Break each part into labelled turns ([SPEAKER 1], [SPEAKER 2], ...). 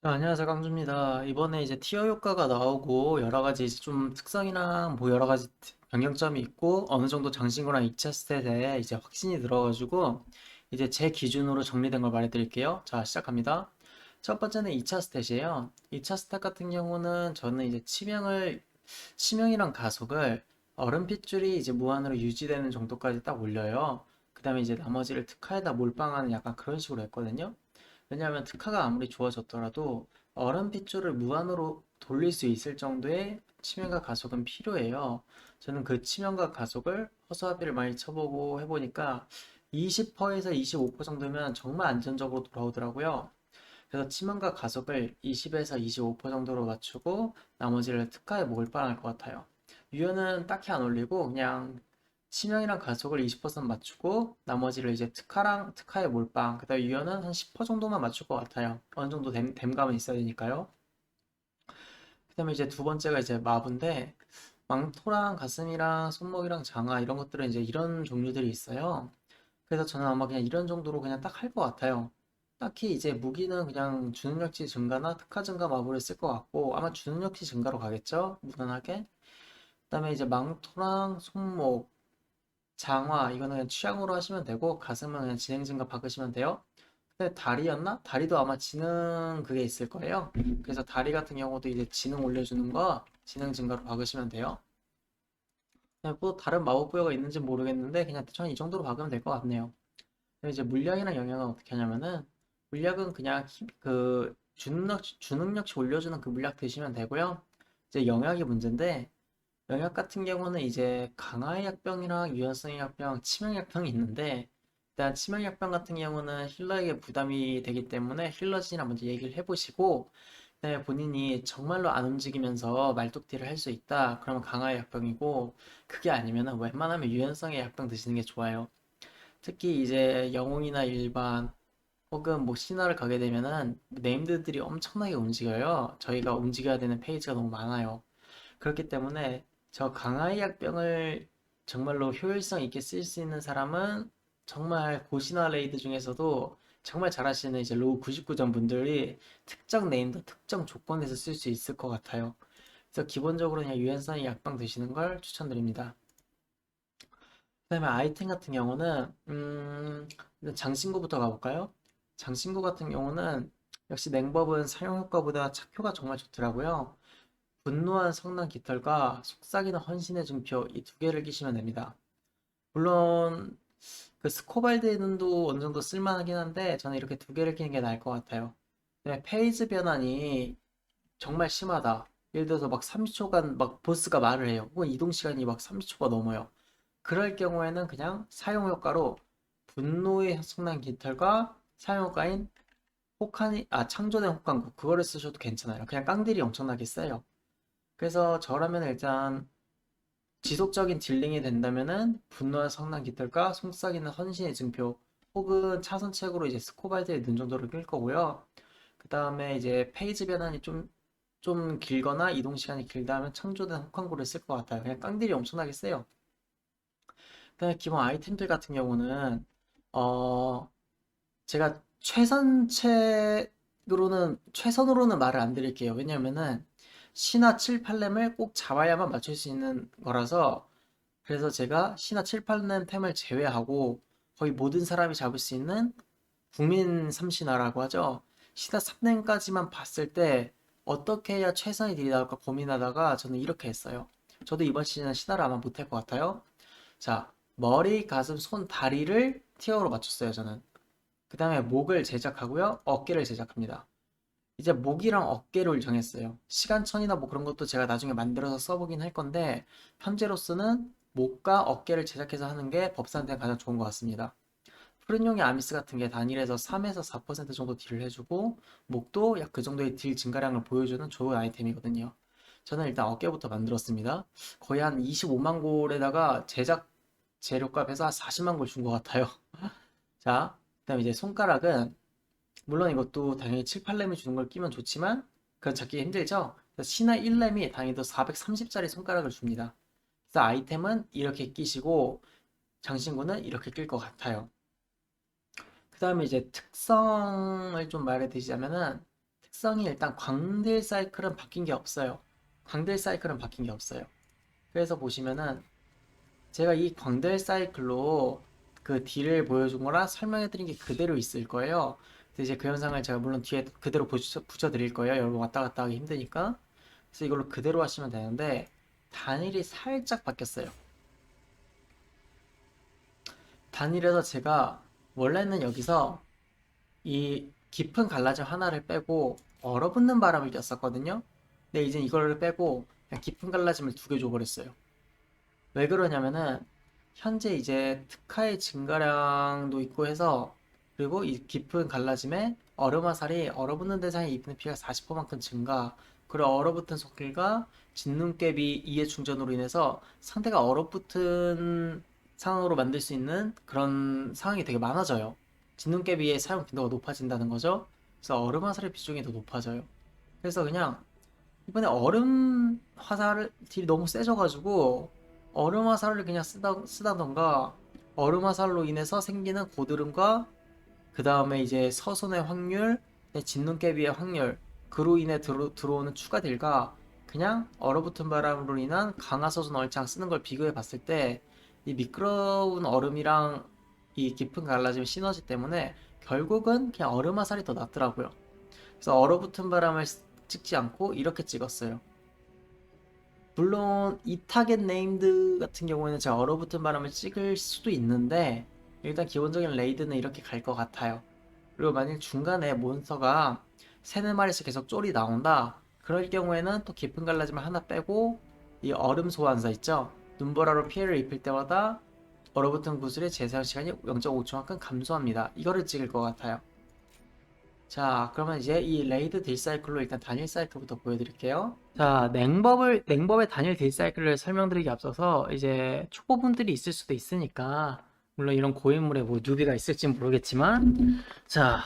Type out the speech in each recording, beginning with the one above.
[SPEAKER 1] 안녕하세요, 강주입니다. 이번에 이제 티어 효과가 나오고 여러 가지 이제 좀 특성이랑 뭐 여러 가지 변경점이 있고 어느 정도 장신구랑 2차 스탯에 이제 확신이 들어가지고 이제 제 기준으로 정리된 걸 말해드릴게요. 자, 시작합니다. 첫 번째는 2차 스탯이에요. 2차 스탯 같은 경우는 저는 이제 치명이랑 가속을 얼음핏줄이 이제 무한으로 유지되는 정도까지 딱 올려요. 그 다음에 이제 나머지를 특화에다 몰빵하는 약간 그런 식으로 했거든요. 왜냐하면 특화가 아무리 좋아졌더라도 얼음 핏줄을 무한으로 돌릴 수 있을 정도의 치명과 가속은 필요해요. 저는 그 치명과 가속을 허수아비를 많이 쳐보고 해보니까 20%에서 25% 정도면 정말 안전적으로 돌아오더라고요. 그래서 치명과 가속을 20에서 25% 정도로 맞추고 나머지를 특화에 몰빵할 것 같아요. 유연은 딱히 안 올리고 그냥 치명이랑 가속을 20% 맞추고 나머지를 이제 특화에 몰빵 그다음에 유연은 한 10% 정도만 맞출 것 같아요. 어느 정도 댐감은 있어야 되니까요. 그다음에 이제 두 번째가 이제 마부인데 망토랑 가슴이랑 손목이랑 장화 이런 것들은 이제 이런 종류들이 있어요. 그래서 저는 아마 그냥 이런 정도로 그냥 딱 할 것 같아요. 딱히 이제 무기는 그냥 주능력치 증가나 특화 증가 마블을 쓸 것 같고 아마 주능력치 증가로 가겠죠? 무난하게. 그다음에 이제 망토랑 손목, 장화 이거는 그냥 취향으로 하시면 되고 가슴은 그냥 지능 증가 박으시면 돼요. 근데 다리였나? 다리도 아마 지능 그게 있을 거예요. 그래서 다리 같은 경우도 이제 지능 올려주는 거 지능 증가로 박으시면 돼요. 그냥 뭐 다른 마법 부여가 있는지 모르겠는데 그냥 대충 이 정도로 박으면 될 것 같네요. 그리고 이제 물약이랑 영양은 어떻게 하냐면은 물약은 그냥 그 주능력치 올려주는 그 물약 드시면 되고요. 이제 영약이 문제인데 영약 같은 경우는 이제 강화의 약병이랑 유연성의 약병, 치명 약병이 있는데 일단 치명 약병 같은 경우는 힐러에게 부담이 되기 때문에 힐러진이랑 먼저 얘기를 해보시고 그다음에 본인이 정말로 안 움직이면서 말뚝딜을 할 수 있다. 그러면 강화의 약병이고 그게 아니면은 웬만하면 유연성의 약병 드시는 게 좋아요. 특히 이제 영웅이나 일반 혹은 뭐 신화를 가게 되면은 네임드들이 엄청나게 움직여요. 저희가 움직여야 되는 페이지가 너무 많아요. 그렇기 때문에 저 강화의 약병을 정말로 효율성 있게 쓸 수 있는 사람은 정말 고신화 레이드 중에서도 정말 잘하시는 이제 로우 99점 분들이 특정 네임드, 특정 조건에서 쓸 수 있을 것 같아요. 그래서 기본적으로 그냥 유연성의 약병 드시는 걸 추천드립니다. 그다음에 아이템 같은 경우는 일단 장신구부터 가볼까요? 장신구 같은 경우는 역시 냉법은 사용 효과보다 착효가 정말 좋더라고요. 분노한 성난 깃털과 속삭이는 헌신의 증표 이 두 개를 끼시면 됩니다. 물론 그 스코발드에는도 어느 정도 쓸만하긴 한데 저는 이렇게 두 개를 끼는 게 나을 것 같아요. 그다음에 페이즈 변환이 정말 심하다. 예를 들어서 막 30초간 막 보스가 말을 해요. 혹은 이동 시간이 막 30초가 넘어요. 그럴 경우에는 그냥 사용 효과로 분노의 성난 깃털과 사용 효과인 창조된 혹한구 그거를 쓰셔도 괜찮아요. 그냥 깡딜이 엄청나게 세요. 그래서 저라면 일단 지속적인 딜링이 된다면은 분노의 성난 깃털과 속삭이는 헌신의 증표 혹은 차선책으로 이제 스코발드의 눈 정도를 끌 거고요. 그 다음에 이제 페이지 변환이 좀 길거나 이동 시간이 길다 면 창조된 혹한구를 쓸 것 같아요. 그냥 깡딜이 엄청나게 세요. 그다음에 기본 아이템들 같은 경우는 어 제가 최선으로는 말을 안 드릴게요. 왜냐면은 신화 7, 8렘을 꼭 잡아야만 맞출 수 있는 거라서 그래서 제가 신화 7, 8렘 템을 제외하고 거의 모든 사람이 잡을 수 있는 국민 3신화라고 하죠. 신화 3렘까지만 봤을 때 어떻게 해야 최선의 딜이 나올까 고민하다가 저는 이렇게 했어요. 저도 이번 시즌은 신화를 아마 못할 것 같아요. 자, 머리, 가슴, 손, 다리를 티어로 맞췄어요, 저는. 그 다음에 목을 제작하고요. 어깨를 제작합니다. 이제 목이랑 어깨를 정했어요. 시간천이나 뭐 그런 것도 제가 나중에 만들어서 써보긴 할 건데, 현재로서는 목과 어깨를 제작해서 하는 게 법사한테는 가장 좋은 것 같습니다. 푸른용의 아미스 같은 게 단일에서 3에서 4% 정도 딜을 해주고, 목도 약 그 정도의 딜 증가량을 보여주는 좋은 아이템이거든요. 저는 일단 어깨부터 만들었습니다. 거의 한 25만 골에다가 제작 재료값 해서 한 40만 골 준 것 같아요. 자, 그다음에 이제 손가락은 물론 이것도 당연히 7, 8렘이 주는 걸 끼면 좋지만 그건 찾기 힘들죠. 그래서 신화 1렘이 당연히 또 430짜리 손가락을 줍니다. 그래서 아이템은 이렇게 끼시고 장신구는 이렇게 낄 것 같아요. 그 다음에 이제 특성을 좀 말해 드리자면은 특성이 일단 광딜 사이클은 바뀐 게 없어요. 광딜 사이클은 바뀐 게 없어요. 그래서 보시면은 제가 이 광딜 사이클로 그 딜을 보여준 거라 설명해 드린 게 그대로 있을 거예요. 근데 이제 그 영상을 제가 물론 뒤에 그대로 붙여 드릴 거예요. 여러분 왔다 갔다 하기 힘드니까. 그래서 이걸로 그대로 하시면 되는데 단일이 살짝 바뀌었어요. 단일에서 제가 원래는 여기서 이 깊은 갈라짐 하나를 빼고 얼어붙는 바람을 꼈었거든요. 근데 이제 이거를 빼고 그냥 깊은 갈라짐을 두 개 줘버렸어요. 왜 그러냐면은 현재 이제 특화의 증가량도 있고 해서 그리고 이 깊은 갈라짐에 얼음화살이 얼어붙는 대상에 입히는 피해가 40%만큼 증가, 그리고 얼어붙은 손길과 진눈깨비 이의 충전으로 인해서 상대가 얼어붙은 상황으로 만들 수 있는 그런 상황이 되게 많아져요. 진눈깨비의 사용 빈도가 높아진다는 거죠. 그래서 얼음화살의 비중이 더 높아져요. 그래서 그냥 이번에 얼음 화살 딜이 너무 세져가지고 얼음 화살을 그냥 쓰다던가 얼음 화살로 인해서 생기는 고드름과 그 다음에 이제 서손의 확률, 진눈깨비의 확률, 그로 인해 들어오는 추가 딜과 그냥 얼어붙은 바람으로 인한 강화 서손 얼창 쓰는 걸 비교해 봤을 때 이 미끄러운 얼음이랑 이 깊은 갈라짐 시너지 때문에 결국은 그냥 얼음 화살이 더 낫더라고요. 그래서 얼어붙은 바람을 찍지 않고 이렇게 찍었어요. 물론 이 타겟 네임드 같은 경우에는 제가 얼어붙은 바람을 찍을 수도 있는데 일단 기본적인 레이드는 이렇게 갈 것 같아요. 그리고 만약 중간에 몬스터가 세네 마리씩 계속 쫄이 나온다, 그럴 경우에는 또 깊은 갈라짐을 하나 빼고 이 얼음 소환사 있죠, 눈보라로 피해를 입힐 때마다 얼어붙은 구슬의 재사용 시간이 0.5초만큼 감소합니다. 이거를 찍을 것 같아요. 자, 그러면 이제 이 레이드 딜 사이클로 일단 단일 사이클부터 보여드릴게요. 자, 냉법의 단일 딜 사이클을 설명드리기 앞서서 이제 초보분들이 있을 수도 있으니까, 물론 이런 고인물에 뭐 뉴비가 있을지 모르겠지만, 자,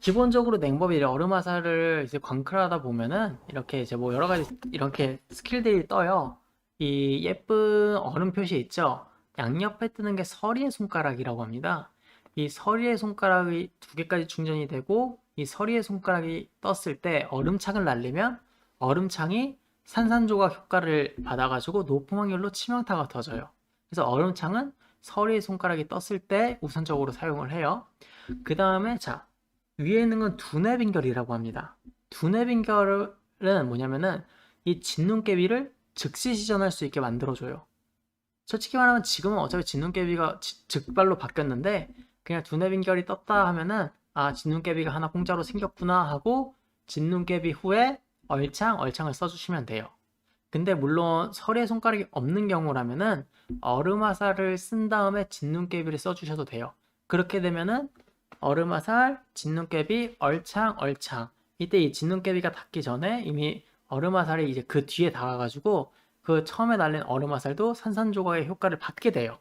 [SPEAKER 1] 기본적으로 냉법이 얼음 화살을 이제 광클하다 보면은 이렇게 이제 뭐 여러 가지 이렇게 스킬들이 떠요. 이 예쁜 얼음 표시 있죠? 양옆에 뜨는 게 서리의 손가락이라고 합니다. 이 서리의 손가락이 두 개까지 충전이 되고 이 서리의 손가락이 떴을 때 얼음창을 날리면 얼음창이 산산조각 효과를 받아가지고 높은 확률로 치명타가 터져요. 그래서 얼음창은 서리의 손가락이 떴을 때 우선적으로 사용을 해요. 그 다음에 자, 위에 있는 건 두뇌 빙결이라고 합니다. 두뇌 빙결은 뭐냐면은 이 진눈깨비를 즉시 시전할 수 있게 만들어줘요. 솔직히 말하면 지금은 어차피 진눈깨비가 즉발로 바뀌었는데 그냥 두뇌 빙결이 떴다 하면은 아, 진눈깨비가 하나 공짜로 생겼구나 하고 진눈깨비 후에 얼창을 써주시면 돼요. 근데 물론 서리의 손가락이 없는 경우라면은 얼음화살을 쓴 다음에 진눈깨비를 써주셔도 돼요. 그렇게 되면은 얼음화살, 진눈깨비, 얼창. 이때 이 진눈깨비가 닿기 전에 이미 얼음화살이 이제 그 뒤에 닿아가지고 그 처음에 날린 얼음화살도 산산조각의 효과를 받게 돼요.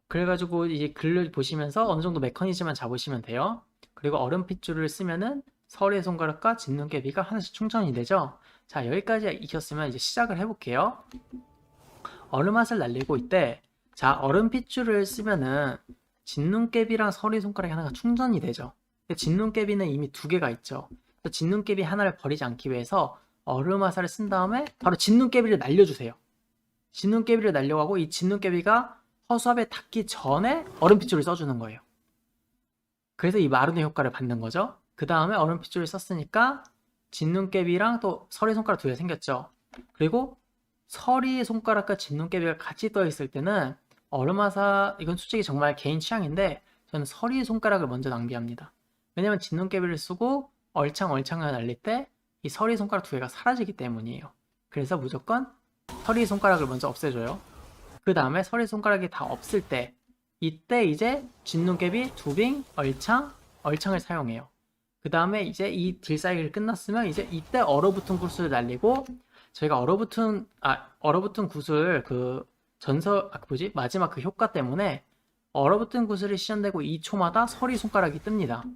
[SPEAKER 1] 그래가지고 이제 글을 보시면서 어느 정도 메커니즘만 잡으시면 돼요. 그리고 얼음 핏줄을 쓰면은 서리의 손가락과 진눈깨비가 하나씩 충전이 되죠. 자, 여기까지 익혔으면 이제 시작을 해볼게요. 얼음화살 날리고 이때 자, 얼음 핏줄을 쓰면은 진눈깨비랑 서리 손가락이 하나가 충전이 되죠. 근데 진눈깨비는 이미 두 개가 있죠. 그래서 진눈깨비 하나를 버리지 않기 위해서 얼음화살을 쓴 다음에 바로 진눈깨비를 날려주세요. 진눈깨비를 날려가고 이 진눈깨비가 허수아비에 닿기 전에 얼음 핏줄을 써주는 거예요. 그래서 이 마른의 효과를 받는 거죠. 그 다음에 얼음 핏줄을 썼으니까 진눈깨비랑 또 서리 손가락 두 개 생겼죠. 그리고 서리 손가락과 진눈깨비가 같이 떠 있을 때는 얼음화사, 이건 솔직히 정말 개인 취향인데 저는 서리 손가락을 먼저 낭비합니다. 왜냐면 진눈깨비를 쓰고 얼창을 날릴 때 이 서리 손가락 두 개가 사라지기 때문이에요. 그래서 무조건 서리 손가락을 먼저 없애줘요. 그 다음에 서리 손가락이 다 없을 때 이때 이제 진눈깨비, 두빙, 얼창을 사용해요. 그 다음에 이제 이 딜 사이클이 끝났으면 이제 이때 얼어붙은 구슬을 날리고, 저희가 얼어붙은 구슬 마지막 그 효과 때문에 얼어붙은 구슬이 시전되고 2초마다 서리 손가락이 뜹니다.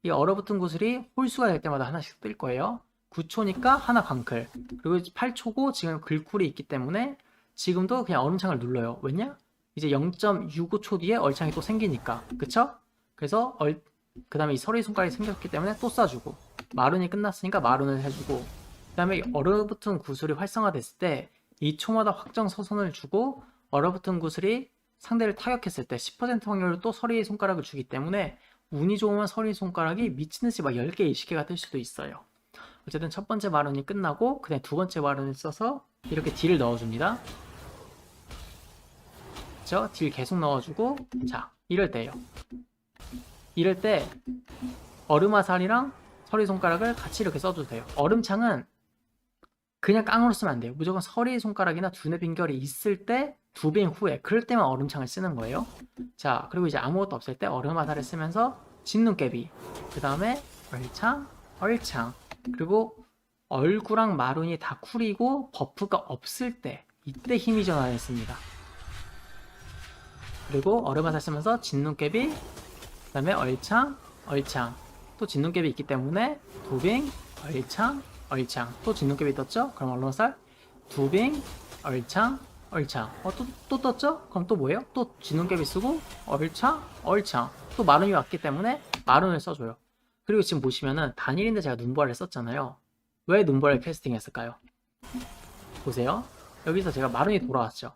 [SPEAKER 1] 이 얼어붙은 구슬이 홀수가 될 때마다 하나씩 뜰 거예요. 9초니까 하나 광클, 그리고 8초고 지금 글쿨이 있기 때문에 지금도 그냥 얼음창을 눌러요. 왜냐? 이제 0.65초 뒤에 얼창이 또 생기니까. 그쵸? 그래서 그 다음에 이 서리 손가락이 생겼기 때문에 또 쏴주고, 마룬이 끝났으니까 마룬을 해주고, 그 다음에 얼어붙은 구슬이 활성화됐을 때 2초마다 확정 서손을 주고, 얼어붙은 구슬이 상대를 타격했을 때 10% 확률로 또 서리의 손가락을 주기 때문에 운이 좋으면 서리의 손가락이 미친듯이 막 10개, 20개가 뜰 수도 있어요. 어쨌든 첫 번째 마룬이 끝나고 그다음 두 번째 마룬을 써서 이렇게 딜을 넣어줍니다. 그쵸? 딜 계속 넣어주고, 자, 이럴 때요. 이럴 때 얼음화살이랑 서리 손가락을 같이 이렇게 써도 돼요. 얼음창은 그냥 깡으로 쓰면 안 돼요. 무조건 서리 손가락이나 두뇌 빈결이 있을 때 두 빙 후에, 그럴 때만 얼음창을 쓰는 거예요. 자, 그리고 이제 아무것도 없을 때 얼음화살을 쓰면서 진눈깨비, 그 다음에 얼창, 얼창, 그리고 얼구랑 마룬이 다 쿨이고 버프가 없을 때, 이때 힘이 전환했습니다. 그리고 얼음화살 쓰면서 진눈깨비, 그 다음에 얼창, 얼창, 또 진눈깨비 있기 때문에 두빙, 얼창, 얼창, 또 진눈깨비 떴죠? 그럼 얼음화살 두빙, 얼창, 얼창. 또 떴죠? 그럼 또 뭐예요? 또 진눈깨비 쓰고 얼창, 얼창. 또 마룬이 왔기 때문에 마룬을 써줘요. 그리고 지금 보시면은 단일인데 제가 눈보라를 썼잖아요. 왜 눈보라를 캐스팅했을까요? 보세요. 여기서 제가 마룬이 돌아왔죠.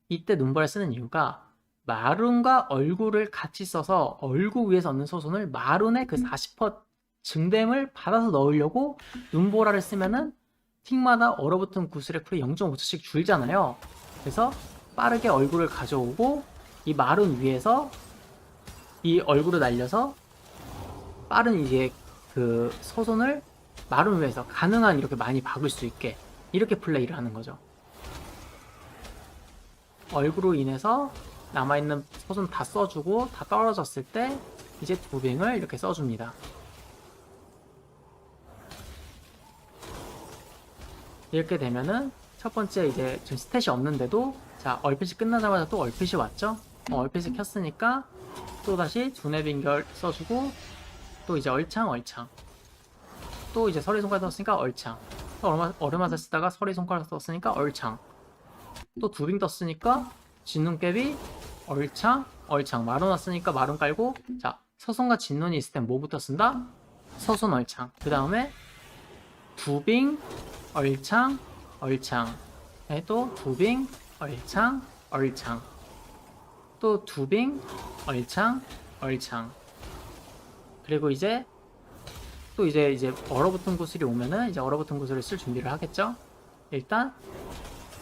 [SPEAKER 1] 이때 눈보라를 쓰는 이유가 마룬과 얼굴을 같이 써서 얼굴 위에서 얻는 소손을 마룬의 그 40% 증댐을 받아서 넣으려고 눈보라를 쓰면은 틱마다 얼어붙은 구슬의 쿨이 0.5초씩 줄잖아요. 그래서 빠르게 얼굴을 가져오고 이 마룬 위에서 이 얼굴을 날려서 빠른 이제 그 소손을 마룬 위에서 가능한 이렇게 많이 박을 수 있게 이렇게 플레이를 하는 거죠. 얼굴로 인해서 남아있는 소손 다 써주고 다 떨어졌을 때 이제 두빙을 이렇게 써줍니다. 이렇게 되면은 첫 번째 이제 지금 스탯이 없는데도, 자, 얼핏이 끝나자마자 또 얼핏이 왔죠? 얼핏을 켰으니까 또다시 두뇌 빙결 써주고, 또 이제 얼창, 얼창, 또 이제 서리 손가락 썼으니까 얼창, 또 얼음화살 쓰다가 서리 손가락 썼으니까 얼창, 또 두빙 떴으니까 진눈깨비, 얼창, 얼창, 마룬 왔으니까 마룬 깔고, 자, 서손과 진눈이 있을 땐 뭐부터 쓴다? 서손, 얼창. 그 다음에 두빙, 얼창, 얼창. 또 두빙, 얼창, 얼창. 또 두빙, 얼창, 얼창. 그리고 이제 또 이제 얼어붙은 구슬이 오면은 이제 얼어붙은 구슬을 쓸 준비를 하겠죠. 일단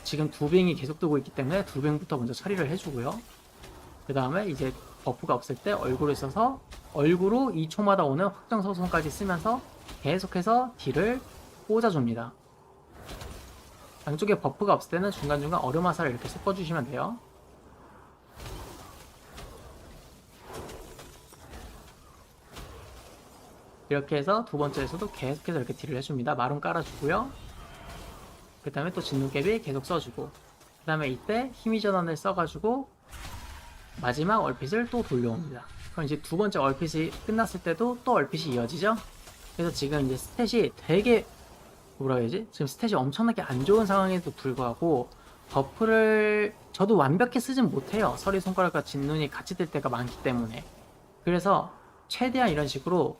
[SPEAKER 1] 지금 두빙이 계속 뜨고 있기 때문에 두빙부터 먼저 처리를 해주고요. 그 다음에 이제 버프가 없을 때 얼굴을 써서 얼굴로 2초마다 오는 확정 소손까지 쓰면서 계속해서 딜을 꽂아줍니다. 양쪽에 버프가 없을 때는 중간중간 얼음화살을 이렇게 섞어주시면 돼요. 이렇게 해서 두 번째에서도 계속해서 이렇게 딜을 해줍니다. 마룬 깔아주고요. 그 다음에 또 진눈깨비 계속 써주고, 그 다음에 이때 힘의 전환을 써가지고 마지막 얼핏을 또 돌려옵니다. 그럼 이제 두 번째 얼핏이 끝났을 때도 또 얼핏이 이어지죠? 그래서 지금 이제 스탯이 되게, 뭐라 해야지? 지금 스탯이 엄청나게 안 좋은 상황에도 불구하고 버프를 저도 완벽히 쓰진 못해요. 서리 손가락과 진눈이 같이 뜰 때가 많기 때문에. 그래서 최대한 이런 식으로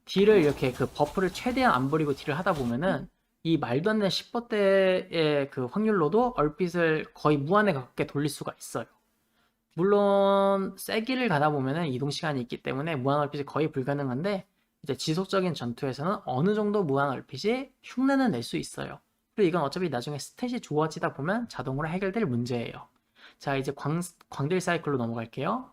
[SPEAKER 1] 딜을 이렇게 그 버프를 최대한 안 버리고 딜을 하다 보면은 이 말도 안 되는 10%대의 그 확률로도 얼핏을 거의 무한에 가깝게 돌릴 수가 있어요. 물론 세기를 가다 보면은 이동 시간이 있기 때문에 무한 얼핏이 거의 불가능한데, 이제 지속적인 전투에서는 어느 정도 무한 얼핏이 흉내는 낼 수 있어요. 그리고 이건 어차피 나중에 스탯이 좋아지다 보면 자동으로 해결될 문제예요. 자, 이제 광딜 사이클로 넘어갈게요.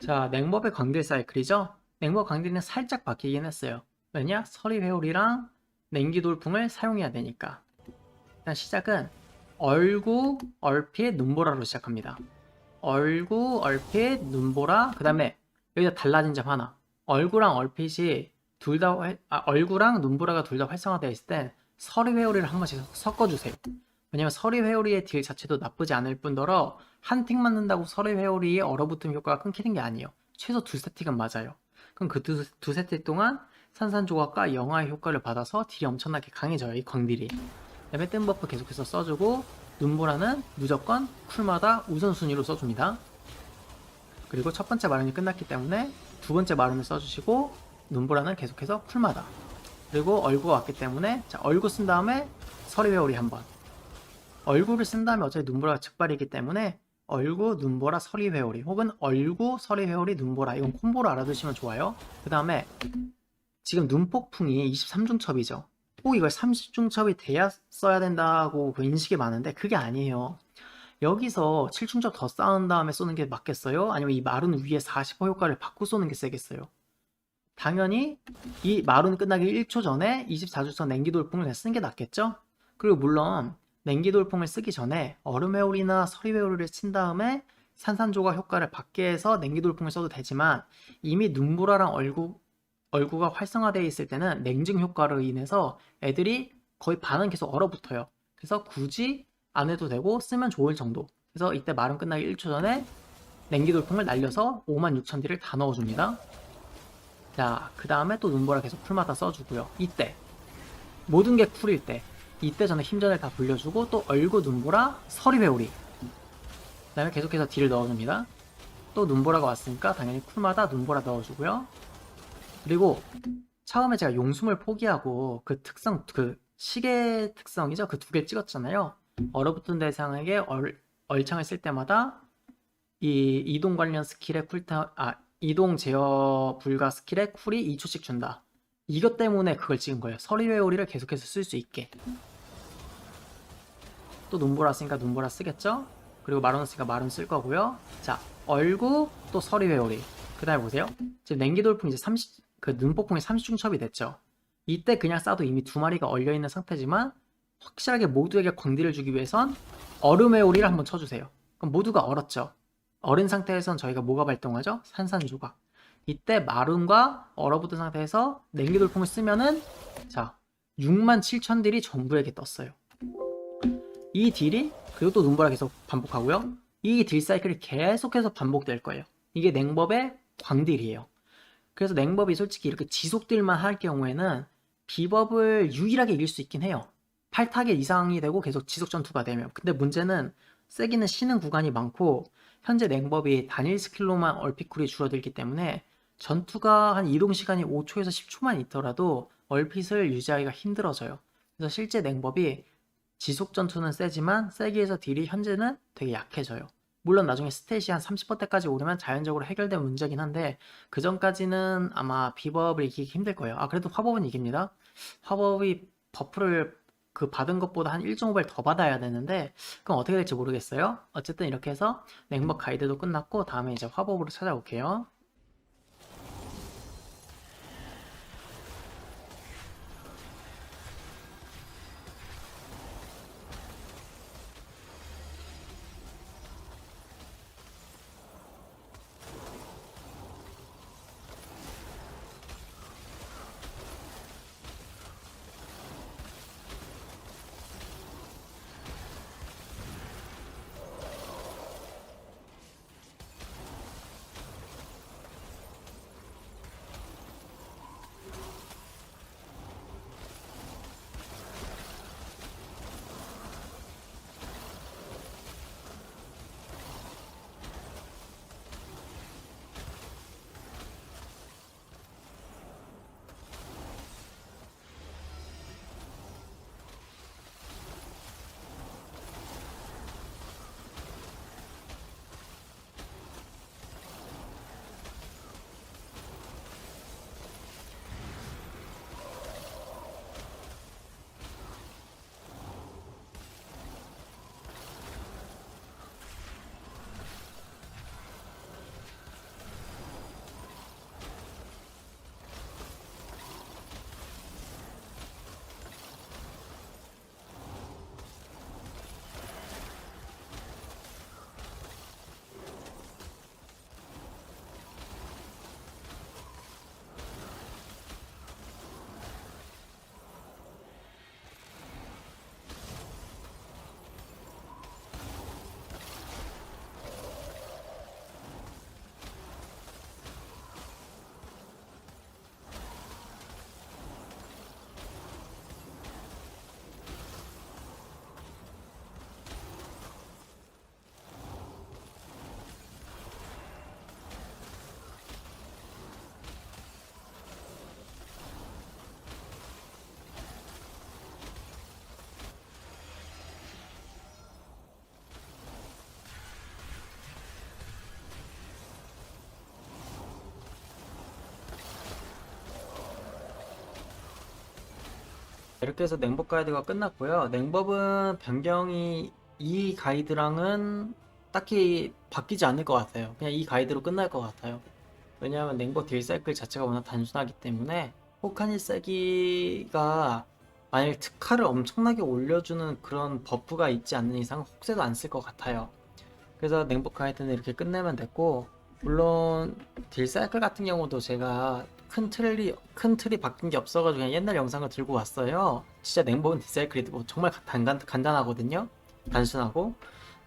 [SPEAKER 1] 자, 냉법의 광딜 사이클이죠? 냉법 광딜은 살짝 바뀌긴 했어요. 왜냐? 서리 회오리랑 냉기 돌풍을 사용해야 되니까. 일단 시작은 얼구, 얼핏, 눈보라로 시작합니다. 얼구, 얼핏, 눈보라. 그 다음에 여기다 달라진 점 하나. 얼구랑 얼핏이 얼구랑 눈보라가 둘 다 활성화되어 있을 땐 서리 회오리를 한 번씩 섞어주세요. 왜냐면 서리 회오리의 딜 자체도 나쁘지 않을 뿐더러 한 틱 맞는다고 서리 회오리의 얼어붙음 효과가 끊기는 게 아니에요. 최소 두세 틱은 맞아요. 그럼 그 두세 틱 동안 산산조각과 영화의 효과를 받아서 딜이 엄청나게 강해져요. 이 광딜이. 그다음에 뜸 버프 계속해서 써주고 눈보라는 무조건 쿨마다 우선순위로 써줍니다. 그리고 첫 번째 마른이 끝났기 때문에 두 번째 마른을 써주시고 눈보라는 계속해서 쿨마다. 그리고 얼구가 왔기 때문에 자, 얼구 쓴 다음에 서리 회오리 한번. 얼구를 쓴 다음에 어차피 눈보라가 즉발이기 때문에 얼구, 눈보라, 서리 회오리 혹은 얼구, 서리 회오리, 눈보라 이건 콤보로 알아두시면 좋아요. 그 다음에 지금 눈폭풍이 23중첩이죠. 꼭 이걸 30중첩이 돼야 써야 된다고 그 인식이 많은데 그게 아니에요. 여기서 7중첩 더 쌓은 다음에 쏘는 게 맞겠어요? 아니면 이 마룬 위에 40% 효과를 받고 쏘는 게 세겠어요? 당연히 이 마룬 끝나기 1초 전에 24주선 냉기돌풍을 쓰는 게 낫겠죠? 그리고 물론 냉기돌풍을 쓰기 전에 얼음회오리나 서리회오리를 친 다음에 산산조각 효과를 받게 해서 냉기돌풍을 써도 되지만 이미 눈보라랑 얼구가 활성화되어 있을 때는 냉증 효과로 인해서 애들이 거의 반은 계속 얼어붙어요. 그래서 굳이 안 해도 되고 쓰면 좋을 정도. 그래서 이때 마름 끝나기 1초 전에 냉기돌풍을 날려서 56,000딜을 다 넣어줍니다. 자, 그 다음에 또 눈보라 계속 쿨마다 써주고요. 이때 모든 게 쿨일 때 이때 저는 힘전을 다 돌려주고 또 얼구 눈보라 서리회오리 그 다음에 계속해서 딜을 넣어줍니다. 또 눈보라가 왔으니까 당연히 쿨마다 눈보라 넣어주고요. 그리고 처음에 제가 용숨을 포기하고 그 특성, 그 시계 특성이죠. 그 두 개 찍었잖아요. 얼어붙은 대상에게 얼창을 쓸 때마다 이 이동 관련 스킬의 이동 제어 불가 스킬의 쿨이 2초씩 준다. 이것 때문에 그걸 찍은 거예요. 서리회오리를 계속해서 쓸 수 있게. 또 눈보라 쓰니까 눈보라 쓰겠죠? 그리고 마룬 쓰니까 마룬 쓸 거고요. 자, 얼구 또 서리회오리. 그 다음에 보세요. 지금 냉기돌풍 이제 그 눈폭풍이 30중첩이 됐죠. 이때 그냥 쏴도 이미 두 마리가 얼려있는 상태지만 확실하게 모두에게 광딜을 주기 위해선 얼음회오리를 한번 쳐주세요. 그럼 모두가 얼었죠. 얼은 상태에선 저희가 뭐가 발동하죠? 산산조각. 이때 마룬과 얼어붙은 상태에서 냉기돌풍을 쓰면은 자 67,000딜이 전부에게 떴어요. 이 딜이 그리고 또 눈보라 계속 반복하고요. 이 딜 사이클이 계속해서 반복될 거예요. 이게 냉법의 광딜이에요. 그래서 냉법이 솔직히 이렇게 지속딜만 할 경우에는 비법을 유일하게 이길 수 있긴 해요. 8타겟 이상이 되고 계속 지속 전투가 되면. 근데 문제는 세기는 쉬는 구간이 많고 현재 냉법이 단일 스킬로만 얼핏 쿨이 줄어들기 때문에 전투가 한 이동 시간이 5초에서 10초만 있더라도 얼핏을 유지하기가 힘들어져요. 그래서 실제 냉법이 지속 전투는 세지만 세기에서 딜이 현재는 되게 약해져요. 물론 나중에 스탯이 한 30%까지 오르면 자연적으로 해결된 문제긴 한데 그 전까지는 아마 비법을 이기기 힘들 거예요. 아 그래도 화법은 이깁니다. 화법이 버프를 그 받은 것보다 한 1.5배 더 받아야 되는데 그럼 어떻게 될지 모르겠어요. 어쨌든 이렇게 해서 냉법 가이드도 끝났고 다음에 이제 화법으로 찾아올게요. 이렇게 해서 냉법 가이드가 끝났고요. 냉법은 변경이 이 가이드랑은 딱히 바뀌지 않을 것 같아요. 그냥 이 가이드로 끝날 것 같아요. 왜냐하면 냉법 딜 사이클 자체가 워낙 단순하기 때문에 혹한 일세기가 만약 특화를 엄청나게 올려주는 그런 버프가 있지 않는 이상 혹세도 안 쓸 것 같아요. 그래서 냉복 가이드는 이렇게 끝내면 됐고, 물론 딜 사이클 같은 경우도 제가 큰 틀이 바뀐 게 없어가지고 그냥 옛날 영상을 들고 왔어요. 진짜 냉복은 딜 사이클이 뭐 정말 간단하거든요. 단순하고.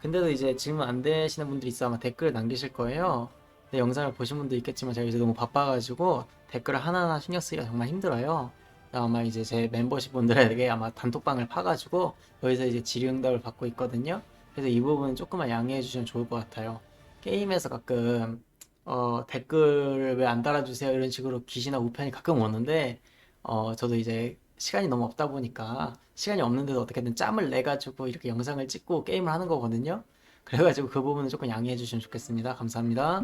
[SPEAKER 1] 근데도 이제 질문 안 되시는 분들이 있어 아마 댓글 남기실 거예요. 근데 영상을 보신 분도 있겠지만 제가 이제 너무 바빠가지고 댓글을 하나하나 신경 쓰기가 정말 힘들어요. 아마 이제 제 멤버십 분들에게 아마 단톡방을 파가지고 여기서 이제 질의응답을 받고 있거든요. 그래서 이 부분은 조금만 양해해 주시면 좋을 것 같아요. 게임에서 가끔 댓글 왜 안 달아주세요 이런 식으로 기시나 우편이 가끔 오는데 저도 이제 시간이 너무 없다 보니까 시간이 없는데도 어떻게든 짬을 내 가지고 이렇게 영상을 찍고 게임을 하는 거거든요. 그래가지고 그 부분은 조금 양해해 주시면 좋겠습니다. 감사합니다.